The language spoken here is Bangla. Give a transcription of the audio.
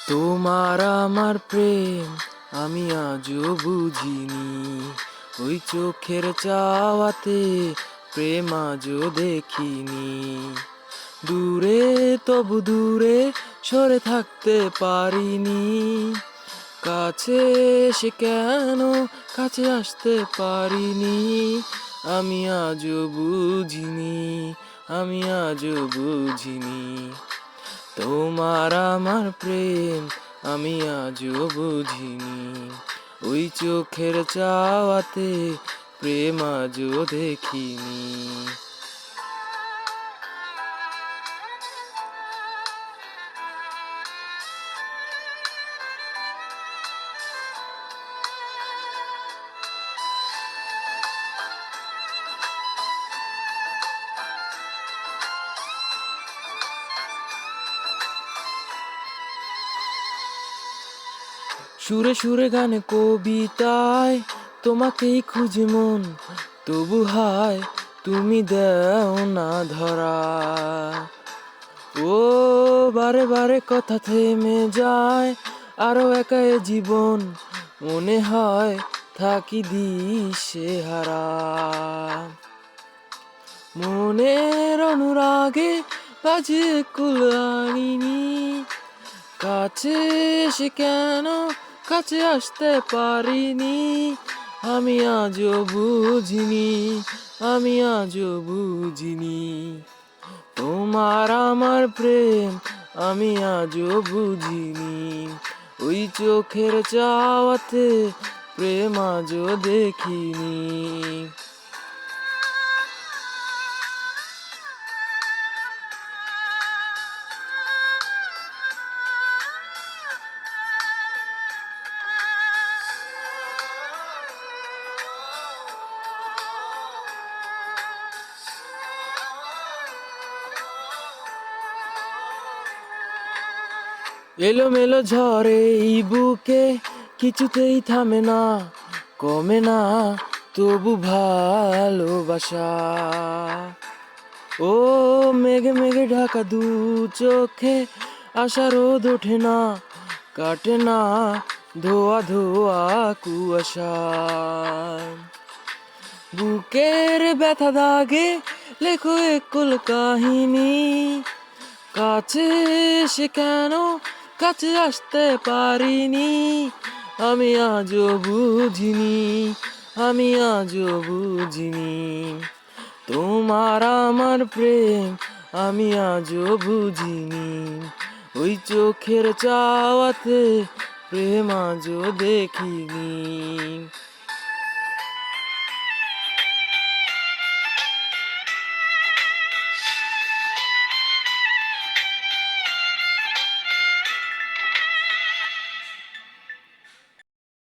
তোমার আমার প্রেম আমি আজও বুঝিনি, ওই চোখের চাওয়াতে প্রেম আজও দেখিনি। দূরে তবু দূরে সরে থাকতে পারিনি, কাছে এসে কেন কাছে আসতে পারিনি। আমি আজও বুঝিনি, আমি আজও বুঝিনি। তোমার আমার প্রেম আমি আজও বুঝিনি, ওই চোখের চাওয়াতে প্রেম আজও দেখিনি। সুরে সুরে গানে কবিতায় তোমাকেই খুঁজে মন, তবু হায় তুমি দেও না ধরা। ও বারে বারে কথা থেমে যায়, আরো একা এ জীবন মনে হয় থাকি দিশেহারা। মনের অনুরাগে বাজিয়ে কুলাইনি, কাছে এসে কেন কাছে আসতে পারিনি। আমি আজও বুঝিনি, আমি আজও বুঝিনি। তোমার আমার প্রেম আমি আজও বুঝিনি, ওই চোখের চাওয়াতে প্রেম আজও দেখিনি। এলোমেলো ঝড়ে এই বুকে কিছুতেই থামে না, কমে না তবু ভালোবাসা। ও মেঘে মেঘে ঢাকা দু চোখে আশা রোদ ওঠে না, কাটে না ধোয়া ধোয়া কুয়াশা। বুকের ব্যথা দাগে লেখো একুল কাহিনী, কাছে এসে কেন কাছে আসতে পারিনি। আমি আজও বুঝিনি, আমি আজও বুঝিনি। তোমার আমার প্রেম আমি আজও বুঝিনি, ওই চোখের চাওয়াতে প্রেম আজও দেখিনি।